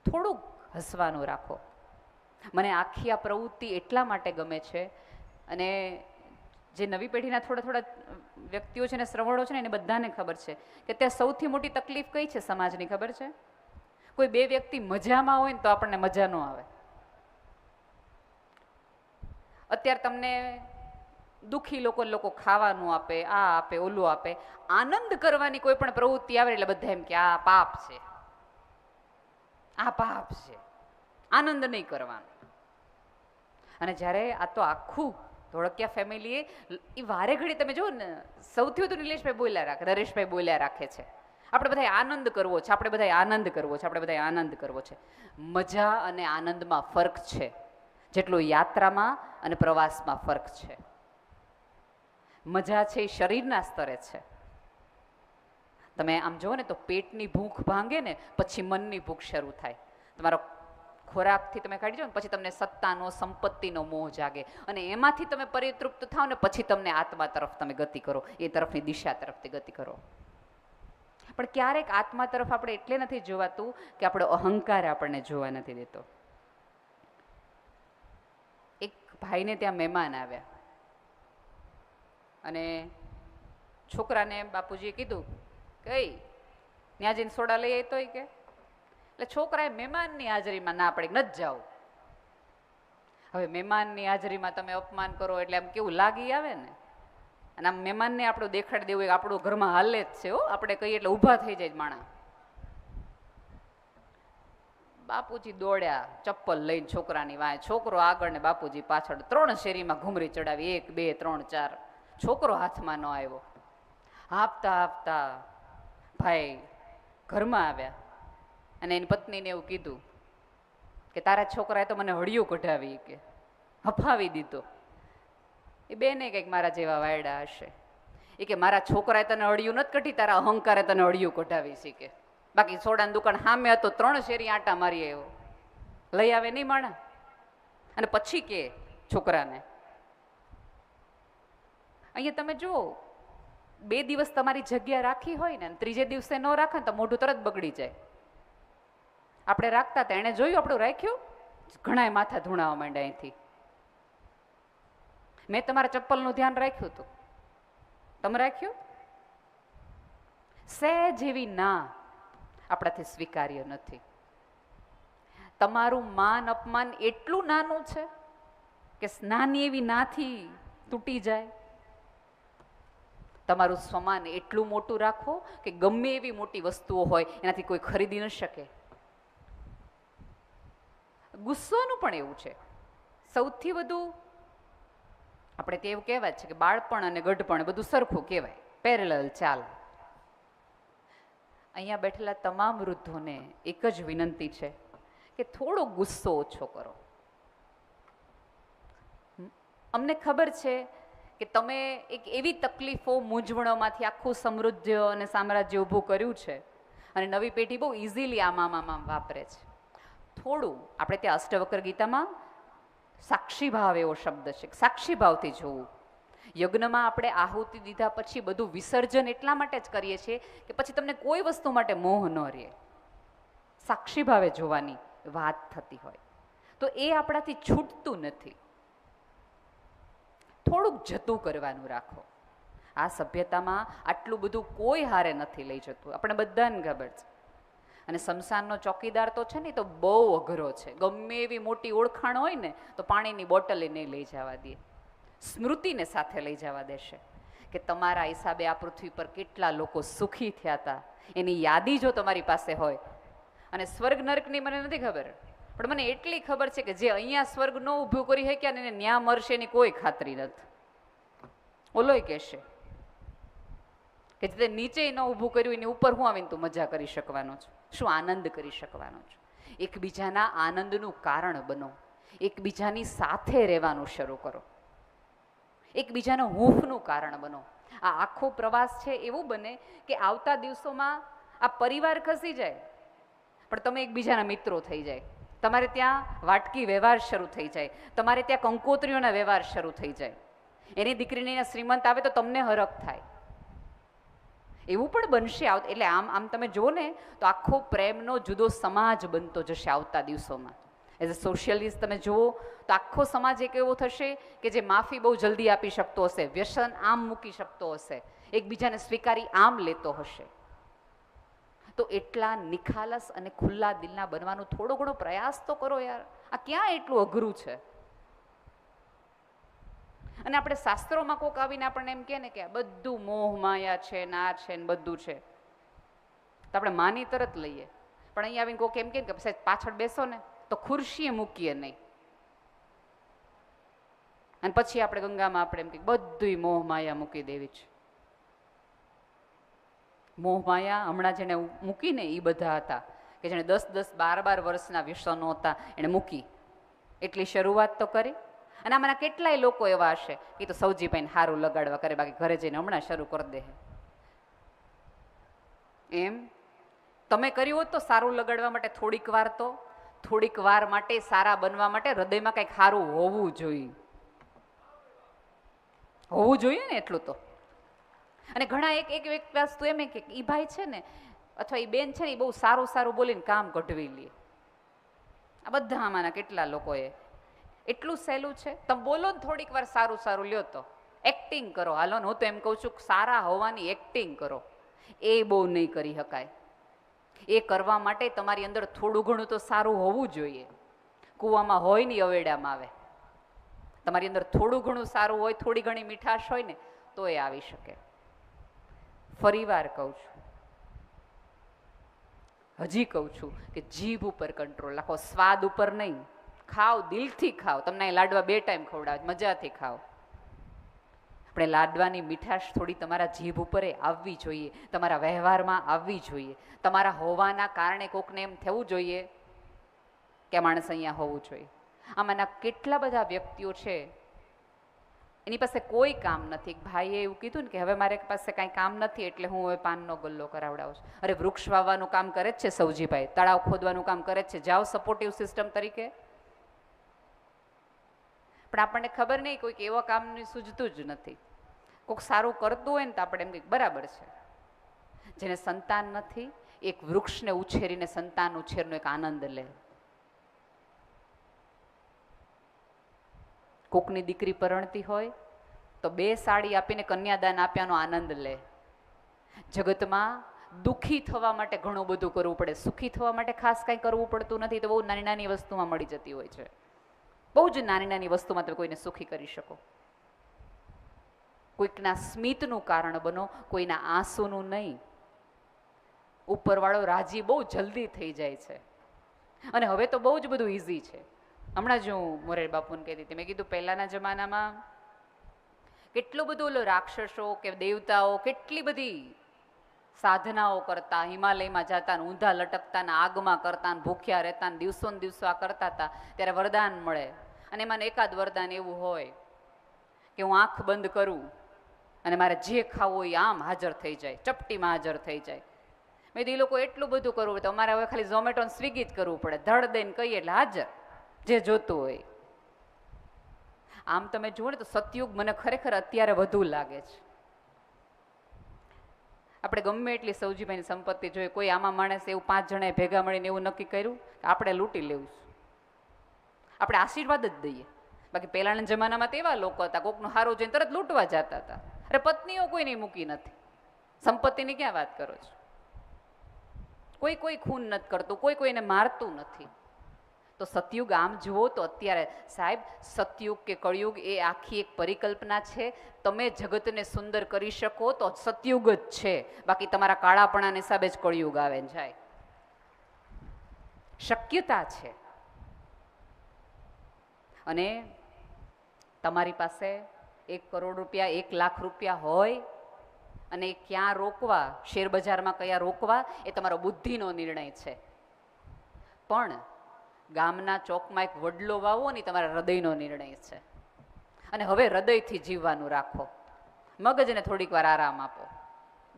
થોડુંક હસવાનું રાખો. મને આખી આ પ્રવૃત્તિ એટલા માટે ગમે છે, અને જે નવી પેઢીના થોડા વ્યક્તિઓ છે ને, શ્રવણો છે ને, એને બધાને ખબર છે કે ત્યાં સૌથી મોટી તકલીફ કઈ છે સમાજની ખબર છે? કોઈ બે વ્યક્તિ મજામાં હોય ને તો આપણને મજા ન આવે. અત્યારે તમને દુઃખી લોકો ખાવાનું આપે, આ આપે, ઓલું આપે. આનંદ કરવાની કોઈ પણ પ્રવૃત્તિ આવે એટલે બધા એમ કે આ પાપ છે, આ પાપ છે, આનંદ નહીં કરવાનો. અને જ્યારે આ તો આખું ધોળકિયા ફેમિલીએ એ વારે ઘડી તમે જુઓ ને, સૌથી વધુ નિલેશભાઈ બોલ્યા રાખે, નરેશભાઈ બોલ્યા રાખે છે, આપણે બધાએ આનંદ કરવો છે, આપણે બધાએ આનંદ કરવો છે, આપણે બધાએ આનંદ કરવો છે. મજા અને આનંદમાં ફરક છે જેટલો યાત્રામાં અને પ્રવાસમાં ફરક છે. મજા છે એ શરીરના સ્તરે છે. તમે આમ જુઓ ને તો પેટની ભૂખ ભાંગે ને પછી મનની ભૂખ શરૂ થાય. તમારો ખોરાકથી તમે કાઢી જાઓ ને પછી તમને સત્તાનો, સંપત્તિનો મોહ જાગે, અને એમાંથી તમે પરિતૃપ્ત થાવ ને પછી તમને આત્મા તરફ તમે ગતિ કરો, એ તરફની દિશા તરફથી ગતિ કરો. પણ ક્યારેક આત્મા તરફ આપણે એટલે નથી જોવાતું કે આપણો અહંકાર આપણને જોવા નથી દેતો. એક ભાઈને ત્યાં મહેમાન આવ્યા અને છોકરાને બાપુજીએ કીધું કઈ ત્યાં જઈને સોડા લઈ આવતો હોય કે, એટલે છોકરાએ મહેમાનની હાજરીમાં ના પડી, નથી જાવ. હવે મહેમાનની હાજરીમાં તમે અપમાન કરો એટલે આમ કેવું લાગી આવે ને. અને આમ મહેમાનને આપણું દેખાડી દેવું આપણું ઘરમાં હાલે જ છે હો, આપણે કહીએ એટલે ઊભા થઈ જાય માણા. બાપુજી દોડ્યા ચપ્પલ લઈને છોકરાની વાંહે, છોકરો આગળ ને બાપુજી પાછળ, 3 શેરીમાં ઘૂમરી ચડાવી, 1 2 3 4. છોકરો હાથમાં ન આવ્યો. હાંફતા હાંફતા ભાઈ ઘરમાં આવ્યા અને એની પત્નીને એવું કીધું કે તારા છોકરાએ તો મને હળિયું કઢાવી, કે હફાવી દીધો. એ બેને કંઈક મારા જેવા વાયડા હશે. એ કે મારા છોકરાએ તને હળિયું નથી કઢી, તારા અહંકારે તને હળિયું કઢાવી છે કે. બાકી સોડાની દુકાન સામે હતો, 3 શેરી આંટા મારી આવ્યો, લઈ આવે નહીં માણા. અને પછી કે છોકરાને અહીંયા તમે જુઓ, 2 દિવસ તમારી જગ્યા રાખી હોય ને, ત્રીજે દિવસે ન રાખે ને તો મોઢું તરત બગડી જાય. આપણે રાખતા હતા, એણે જોયું આપણું રાખ્યું, ઘણાય માથા ધૂણાવા માંડ્યા અહીંથી. મેં તમારા ચપ્પલનું ધ્યાન રાખ્યું હતું, તમે રાખ્યું? સહેજ એવી ના આપણાથી સ્વીકાર્ય નથી. તમારું માન અપમાન એટલું નાનું છે કે નાની એવી નાથી તૂટી જાય. તમારું સ્વમાન એટલું મોટું રાખો કે ગમે એવી મોટી વસ્તુઓ હોય એનાથી કોઈ ખરીદી ન શકે. ગુસ્સોનું પણ એવું છે. સૌથી વધુ આપણે તે એવું કહેવાય છે કે બાળપણ અને ગઢપણ બધું સરખું કહેવાય, પેરેલલ ચાલ. અહીંયા બેઠેલા તમામ વૃદ્ધોને એક જ વિનંતી છે કે થોડો ગુસ્સો ઓછો કરો. અમને ખબર છે કે તમે એક એવી તકલીફો, મૂંઝવણોમાંથી આખું સમૃદ્ધ અને સામ્રાજ્ય ઊભું કર્યું છે, અને નવી પેઢી બહુ ઇઝીલી આમાં વાપરે છે. થોડું આપણે ત્યાં અષ્ટવક્ર ગીતામાં સાક્ષી ભાવ એવો શબ્દ છે, સાક્ષી ભાવથી જોવું. યજ્ઞમાં આપણે આહુતિ દીધા પછી બધું વિસર્જન એટલા માટે જ કરીએ છીએ કે પછી તમને કોઈ વસ્તુ માટે મોહ ન રહે. સાક્ષી ભાવે જોવાની વાત થતી હોય તો એ આપણાથી છૂટતું નથી. થોડુંક જતું કરવાનું રાખો. આ સભ્યતામાં આટલું બધું કોઈ હારે નથી લઈ જતું, આપણે બધાને ખબર છે. અને શમશાનનો ચોકીદાર તો છે ને, તો બહુ અઘરો છે. ગમે એવી મોટી ઓળખાણ હોય ને તો પાણીની બોટલે નહીં લઈ જવા દે, સ્મૃતિને સાથે લઈ જવા દેશે કે તમારા હિસાબે આ પૃથ્વી પર કેટલા લોકો સુખી થયા હતા, એની યાદી જો તમારી પાસે હોય. અને સ્વર્ગ નરકની મને નથી ખબર, પણ મને એટલી ખબર છે કે જે અહીંયા સ્વર્ગ ન ઊભું કરી શક્યા ને એને ન્યા મરશે એની કોઈ ખાતરી નથી. ઓલોય કહેશે કે જે નીચે ન ઊભું કર્યું એની ઉપર હું આવીને તું મજા કરી શકવાનો છું, શું આનંદ કરી શકવાનો છું. એકબીજાના આનંદનું કારણ બનો, એકબીજાની સાથે રહેવાનું શરૂ કરો, એકબીજાના હૂંફનું કારણ બનો. આ આખો પ્રવાસ છે એવું બને કે આવતા દિવસોમાં આ પરિવાર ખસી જાય પણ તમે એકબીજાના મિત્રો થઈ જાય. તમારે ત્યાં વાટકી વ્યવહાર શરૂ થઈ જાય, તમારે ત્યાં કંકોત્રીઓના વ્યવહાર શરૂ થઈ જાય. એની દીકરીને શ્રીમંત આવે તો તમને હરખ થાય. એવું પણ બનશે. એટલે આમ તમે જુઓ ને તો આખો પ્રેમનો જુદો સમાજ બનતો જશે આવતા દિવસોમાં. એઝ અ સોશિયલિસ્ટ તમે જુઓ તો આખો સમાજ એક એવો થશે કે જે માફી બહુ જલ્દી આપી શકતો હશે, વ્યસન આમ મૂકી શકતો હશે, એકબીજાને સ્વીકારી આમ લેતો હશે. તો એટલા નિખાલસ અને ખુલ્લા દિલના બનવાનો થોડો ઘણો પ્રયાસ તો કરો યાર. આ ક્યાં એટલું અઘરું છે? અને આપણે શાસ્ત્રોમાં કોક આવીને આપણને એમ કહે ને કે બધું મોહ માયા છે, ના છે ને બધું છે, તો આપણે માની તરત લઈએ. પણ અહીંયા આવીને કોક એમ કહે કે પછી પાછળ બેસો ને તો ખુરશીએ મૂકીએ નહીં. અને પછી આપણે ગંગામાં આપણે એમ કે બધું મોહ માયા મૂકી દેવી છે. મોહ માયા હમણાં જેને મૂકીને એ બધા હતા કે જેને 10-10, 12 વર્ષના વ્યસનો હતા, એણે મૂકી. એટલી શરૂઆત તો કરી. અને આમાંના કેટલાય લોકો એવા હશે કે તો સૌજીભાઈને સારું લગાડવા કરે, બાકી ઘરે જઈને હમણાં શરૂ કરી દે. એમ તમે કર્યું હોત તો સારું લગાડવા માટે થોડીક વાર માટે સારા બનવા માટે હૃદયમાં કંઈક સારું હોવું જોઈએ ને એટલું તો. અને ઘણા એક વસ્તુ એમ કે એ ભાઈ છે ને અથવા એ બેન છે ને એ બહુ સારું બોલીને કામ કઢવી લે. આ બધા આમાંના કેટલા લોકોએ એટલું સહેલું છે. તમે બોલો ને થોડીક વાર સારું લ્યો તો એક્ટિંગ કરો. હાલો ને હું તો એમ કહું છું સારા હોવાની એક્ટિંગ કરો. એ બહુ નહીં કરી શકાય. એ કરવા માટે તમારી અંદર થોડું ઘણું તો સારું હોવું જોઈએ. કૂવામાં હોય ને અવેડામાં આવે. તમારી અંદર થોડું ઘણું સારું હોય, થોડી ઘણી મીઠાશ હોય ને તો એ આવી શકે. ફરી વાર કહું છું, હજી કહું છું કે જીભ ઉપર કંટ્રોલ રાખો, સ્વાદ ઉપર નહીં. ખાઓ, દિલથી ખાઓ. તમને લાડવા 2 ટાઈમ ખવડાવે, મજાથી ખાઓ. આપણે લાડવાની મીઠાશ થોડી તમારા જીભ ઉપર આવવી જોઈએ, તમારા વ્યવહારમાં આવવી જોઈએ. તમારા હોવાના કારણે કોકને એમ થવું જોઈએ કે માણસ અહીંયા હોવું જોઈએ. આમાંના કેટલા બધા વ્યક્તિઓ છે એની પાસે કોઈ કામ નથી. ભાઈએ એવું કીધું ને કે હવે મારે પાસે કાંઈ કામ નથી એટલે હું હવે પાનનો ગલ્લો કરાવડાવું છું. અરે વૃક્ષ વાવવાનું કામ કરે જ છે સૌજીભાઈ, તળાવ ખોદવાનું કામ કરે જ છે, જાઓ સપોર્ટિવ સિસ્ટમ તરીકે. પણ આપણને ખબર નહીં, કોઈક એવા કામની સૂઝતું જ નથી. કોઈક સારું કરતું હોય ને તો આપણે એમ કંઈક બરાબર છે. જેને સંતાન નથી એક વૃક્ષને ઉછેરીને સંતાન ઉછેરનો એક આનંદ લે. કોકની દીકરી પરણતી હોય તો 2 સાડી આપીને કન્યાદાન આપ્યાનો આનંદ લે. જગતમાં દુઃખી થવા માટે ઘણું બધું કરવું પડે, સુખી થવા માટે ખાસ કાંઈ કરવું પડતું નથી. તો બહુ નાની વસ્તુમાં મળી જતી હોય છે. બહુ જ નાની વસ્તુમાં તમે કોઈને સુખી કરી શકો. કોઈકના સ્મિતનું કારણ બનો, કોઈના આંસુનું નહીં. ઉપરવાળો રાજી બહુ જલ્દી થઈ જાય છે. અને હવે તો બહુ જ બધું ઇઝી છે. હમણાં જ હું મોરારી બાપુને કહેતી હતી, મેં કીધું પહેલાના જમાનામાં કેટલું બધું ઓલો રાક્ષસો કે દેવતાઓ કેટલી બધી સાધનાઓ કરતા, હિમાલયમાં જતા, ઊંધા લટકતા, આગમાં કરતા, ભૂખ્યા રહેતા, દિવસો ને દિવસો આ કરતા હતા. ત્યારે વરદાન મળે અને એમાં એકાદ વરદાન એવું હોય કે હું આંખ બંધ કરું અને મારે જે ખાવું હોય આમ હાજર થઈ જાય, ચપટીમાં હાજર થઈ જાય. મેં એ લોકો એટલું બધું કરવું તો અમારે હવે ખાલી ઝોમેટો ને સ્વિગી જ કરવું પડે, ધડ દઈને કહીએ એટલે હાજર જે જોતું હોય. આમ તમે જુઓ ને તો સતયુગ મને ખરેખર અત્યારે વધુ લાગે છે. આપણે ગમે એટલી સૌજીભાઈની સંપત્તિ જોઈએ, કોઈ આમાં માણસ એવું 5 જણાએ ભેગા મળીને એવું નક્કી કર્યું કે આપણે લૂંટી લેવું, આપણે આશીર્વાદ જ દઈએ. બાકી પહેલાના જમાનામાં તો એવા લોકો હતા, કોકનું હારું જોઈને તરત લૂંટવા જતા હતા. અરે પત્નીઓ કોઈને મૂકી નથી, સંપત્તિની ક્યાં વાત કરો છો? કોઈ ખૂન નથી કરતું, કોઈ કોઈને મારતું નથી. તો સતયુગ આમ જુઓ તો અત્યારે સાહેબ સતયુગ કે કળયુગ એ આખી એક પરિકલ્પના છે. તમે જગતને સુંદર કરી શકો તો સતયુગ જ છે, બાકી તમારા કાળાપણાના હિસાબે જ કળયુગ આવે ને જાય. શક્યતા છે. અને તમારી પાસે 1 કરોડ રૂપિયા, 1 લાખ રૂપિયા હોય અને ક્યાં રોકવા, શેર બજારમાં કયા રોકવા, એ તમારો બુદ્ધિનો નિર્ણય છે. પણ ગામના ચોકમાં એક વડલો વાવો ને તમારા હૃદયનો નિર્ણય છે. અને હવે હૃદયથી જીવવાનું રાખો, મગજને થોડીક વાર આરામ આપો.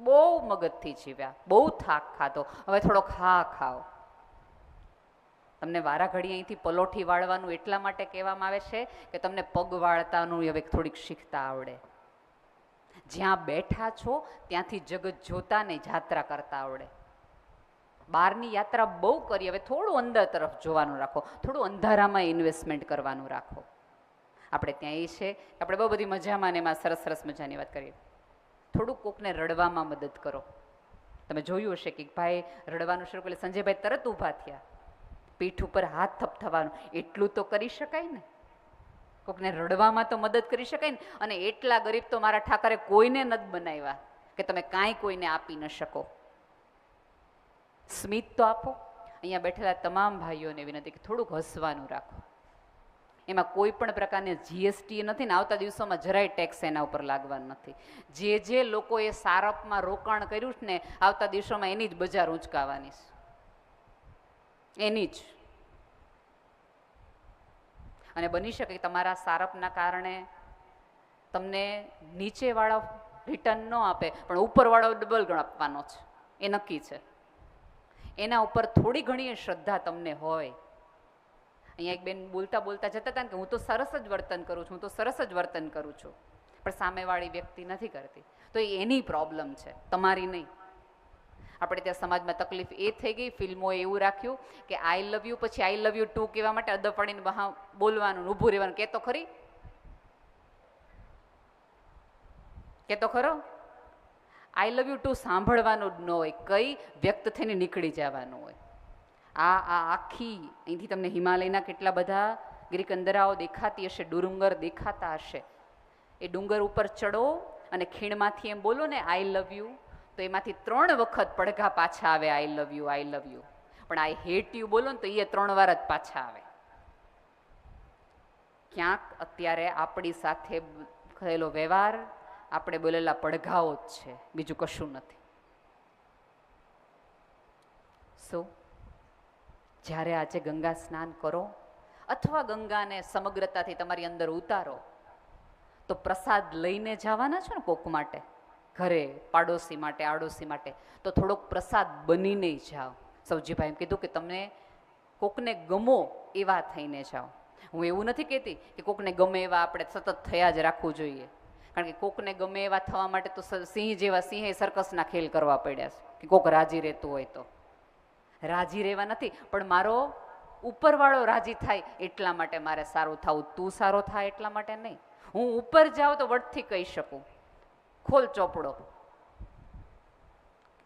બહુ મગજથી જીવ્યા, બહુ થાક ખાધો, હવે થોડો ખાઓ. તમને વારા ઘડી અહીંથી પલોઠી વાળવાનું એટલા માટે કહેવામાં આવે છે કે તમને પગ વાળતાનું હવે થોડીક શીખતા આવડે. જ્યાં બેઠા છો ત્યાંથી જગત જોતા ને જાત્રા કરતા આવડે. બહારની યાત્રા બહુ કરી, હવે થોડું અંદર તરફ જોવાનું રાખો, થોડું અંધારામાં ઇન્વેસ્ટમેન્ટ કરવાનું રાખો. આપણે ત્યાં એ છે કે આપણે બહુ બધી મજામાં ને એમાં સરસ સરસ મજાની વાત કરીએ. થોડુંક કોકને રડવામાં મદદ કરો. તમે જોયું હશે કે ભાઈ રડવાનું શરૂ કર્યું, સંજયભાઈ તરત ઊભા થયા, પીઠ ઉપર હાથ થપથવાનું. એટલું તો કરી શકાય ને, કોકને રડવામાં તો મદદ કરી શકાય ને. અને એટલા ગરીબ તો મારા ઠાકરે કોઈને નથી બનાવ્યા કે તમે કાંઈ કોઈને આપી ન શકો. સ્મિત તો આપો. અહીંયા બેઠેલા તમામ ભાઈઓને વિનંતી કે થોડુંક હસવાનું રાખો. એમાં કોઈ પણ પ્રકારની જીએસટી નથી ને આવતા દિવસોમાં જરાય ટેક્સ એના ઉપર લાગવાનું નથી. જે લોકોએ સારપમાં રોકાણ કર્યું છે ને આવતા દિવસોમાં એની જ બજાર ઊંચકાવાની છે, એની જ. અને બની શકે કે તમારા સારપના કારણે તમને નીચેવાળો રિટર્ન ન આપે પણ ઉપરવાળો ડબલ ગણ આપવાનો છે, એ નક્કી છે. એના ઉપર થોડી ઘણી શ્રદ્ધા તમને હોય. અહીંયા એક બેન બોલતા બોલતા જતા હતા ને કે હું તો સરસ જ વર્તન કરું છું, હું તો સરસ જ વર્તન કરું છું, પણ સામેવાળી વ્યક્તિ નથી કરતી. તો એ એની પ્રોબ્લેમ છે, તમારી નહીં. આપણે ત્યાં સમાજમાં તકલીફ એ થઈ ગઈ, ફિલ્મોએ એવું રાખ્યું કે આઈ લવ યુ પછી આઈ લવ યુ ટુ કહેવા માટે અદબ પડીને બહાર બોલવાનું, ઊભું રહેવાનું. કે તો ખરી, કે તો ખરો. આઈ લવ યુ ટુ સાંભળવાનું જ ન હોય, કઈ વ્યક્ત થઈને નીકળી જવાનું હોય. આ આખી અહીંથી તમને હિમાલયના કેટલા બધા ગિરિકંદરાઓ દેખાતી હશે, ડુંગર દેખાતા હશે. એ ડુંગર ઉપર ચડો અને ખીણમાંથી એમ બોલો ને આઈ લવ યુ, તો એમાંથી 3 વખત પડઘા પાછા આવે આઈ love you, I love you. પણ આઈ હેટ યુ બોલો ને તો એ 3 વાર જ પાછા આવે. ક્યાંક અત્યારે આપણી સાથે થયેલો વ્યવહાર, આપણે બોલેલા પડઘાઓ જ છે, બીજું કશું નથી. શું જ્યારે આજે ગંગા સ્નાન કરો અથવા ગંગાને સમગ્રતાથી તમારી અંદર ઉતારો તો પ્રસાદ લઈને જવાના છો ને કોક માટે, ઘરે પાડોશી માટે, આડોશી માટે, તો થોડોક પ્રસાદ બનીને જાઓ. સૌજીભાઈ એમ કીધું કે તમને કોકને ગમો એવા થઈને જાઓ. હું એવું નથી કહેતી કે કોકને ગમે એવા આપણે સતત થયા જ રાખવું જોઈએ, કારણ કે કોકને ગમે એવા થવા માટે તો સિંહ જેવા સિંહે સર્કસના ખેલ કરવા પડ્યા છે કે કોક રાજી રહેતું હોય તો. રાજી રહેવા નથી, પણ મારો ઉપરવાળો રાજી થાય એટલા માટે મારે સારું થવું, તું સારો થાય એટલા માટે નહીં. હું ઉપર જાઉં તો વટથી કહી શકું, ખોલ ચોપડો.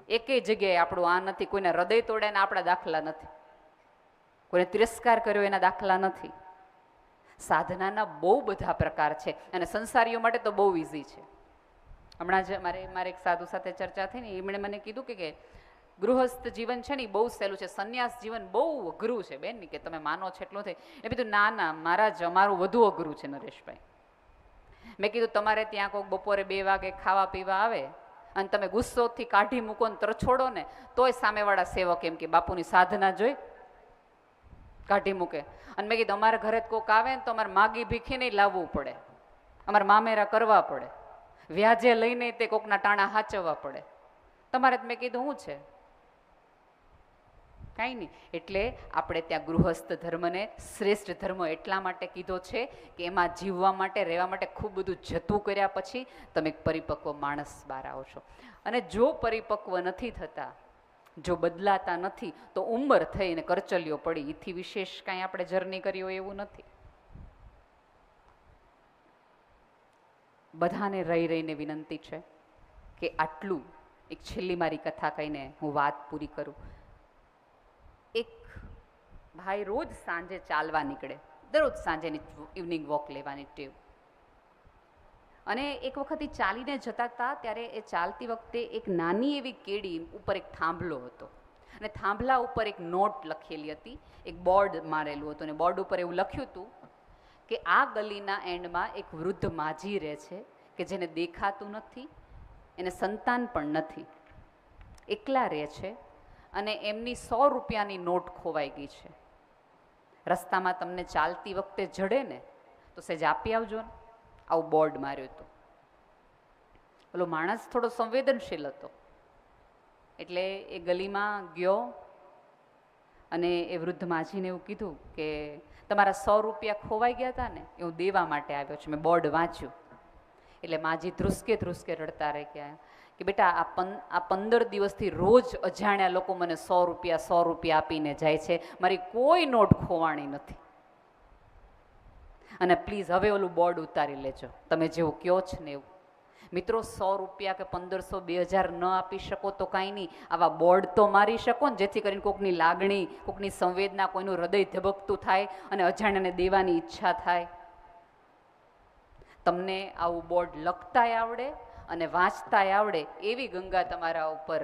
એકેય જગ્યાએ આપણું આ નથી. કોઈને હૃદય તોડ્યા ને આપણા દાખલા નથી, કોઈને તિરસ્કાર કર્યો એના દાખલા નથી. સાધનાના બહુ બધા પ્રકાર છે અને સંસારીઓ માટે તો બહુ ઇઝી છે. હમણાં જ મારે એક સાધુ સાથે ચર્ચા થઈ ને, એમણે મને કીધું કે ગૃહસ્થ જીવન છે ને બહુ સહેલું છે, સંન્યાસ જીવન બહુ અઘરું છે બેન, કે તમે માનો છો એટલું થઈ. એ કીધું ના ના મહારાજ, અમારું વધુ અઘરું છે નરેશભાઈ. મેં કીધું તમારે ત્યાં કોઈક બપોરે 2 વાગે ખાવા પીવા આવે અને તમે ગુસ્સોથી કાઢી મૂકો ને તરછોડો ને તોય સામેવાળા સેવક એમ કે બાપુની સાધના જોઈ કાઢી મૂકે. અને મેં કીધું અમારા ઘરે કોક આવે ને તો અમારે માગી ભીખી નહીં લાવવું પડે, અમારે મામેરા કરવા પડે, વ્યાજે લઈને તે કોકના ટાણા હાચવવા પડે. તમારે મેં કીધું શું છે, કાંઈ નહીં. એટલે આપણે ત્યાં ગૃહસ્થ ધર્મને શ્રેષ્ઠ ધર્મ એટલા માટે કીધો છે કે એમાં જીવવા માટે, રહેવા માટે ખૂબ બધું જતું કર્યા પછી તમે એક પરિપક્વ માણસ બહાર આવો છો. અને જો પરિપક્વ નથી થતા, જો બદલાતા નથી, તો ઉંમર થઈને કરચલીઓ પડી, એથી વિશેષ કાંઈ આપણે જર્ની કરી હોય એવું નથી. બધાને રહી રહીને વિનંતી છે કે આટલું એક છેલ્લી મારી કથા કહીને હું વાત પૂરી કરું. એક ભાઈ રોજ સાંજે ચાલવા નીકળે, દરરોજ સાંજેની ઇવનિંગ વોક લેવાની ટેવ. અને એક વખત એ ચાલીને જતા હતા, ત્યારે એ ચાલતી વખતે એક નાની એવી કેડી ઉપર એક થાંભલો હતો અને થાંભલા ઉપર એક નોટ લખેલી હતી, એક બોર્ડ મારેલું હતું અને બોર્ડ ઉપર એવું લખ્યું હતું કે આ ગલીના એન્ડમાં એક વૃદ્ધ માજી રહે છે કે જેને દેખાતું નથી, એને સંતાન પણ નથી, એકલા રહે છે અને એમની 100 રૂપિયાની નોટ ખોવાઈ ગઈ છે. રસ્તામાં તમને ચાલતી વખતે જડે ને તો સહેજ આપી આવજો ને. આવું બોર્ડ માર્યું હતું. ઓલો માણસ થોડો સંવેદનશીલ હતો એટલે એ ગલીમાં ગયો અને એ વૃદ્ધ માજીને એવું કીધું કે તમારા 100 રૂપિયા ખોવાઈ ગયા હતા ને, એ હું દેવા માટે આવ્યો છું, મેં બોર્ડ વાંચ્યું. એટલે માજી ધ્રુસકે ધ્રુસકે રડતા રહી ગયા કે બેટા આ 15 દિવસથી રોજ અજાણ્યા લોકો મને 100 રૂપિયા આપીને જાય છે, મારી કોઈ નોટ ખોવાણી નથી, અને પ્લીઝ હવે ઓલું બોર્ડ ઉતારી લેજો, તમે જેવું કહો છો ને એવું. મિત્રો 100 રૂપિયા કે 1500 2000 ન આપી શકો તો કાંઈ નહીં, આવા બોર્ડ તો મારી શકો ને, જેથી કરીને કોકની લાગણી, કોકની સંવેદના, કોઈનું હૃદય ધબકતું થાય અને અજાણ્યાને દેવાની ઈચ્છા થાય. તમને આવું બોર્ડ લખતાય આવડે અને વાંચતાય આવડે એવી ગંગા તમારા ઉપર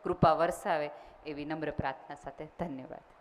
કૃપા વરસાવે એવી નમ્ર પ્રાર્થના સાથે ધન્યવાદ.